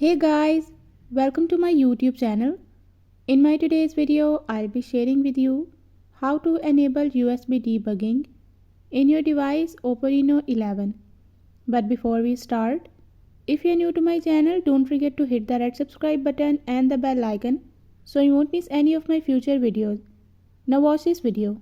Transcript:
Hey guys, welcome to my YouTube channel. In my today's video, I'll be sharing with you how to enable USB debugging in your device Oppo Reno 11. But before we start, if you're new to my channel, don't forget to hit the red subscribe button and the bell icon so you won't miss any of my future videos. Now watch this video.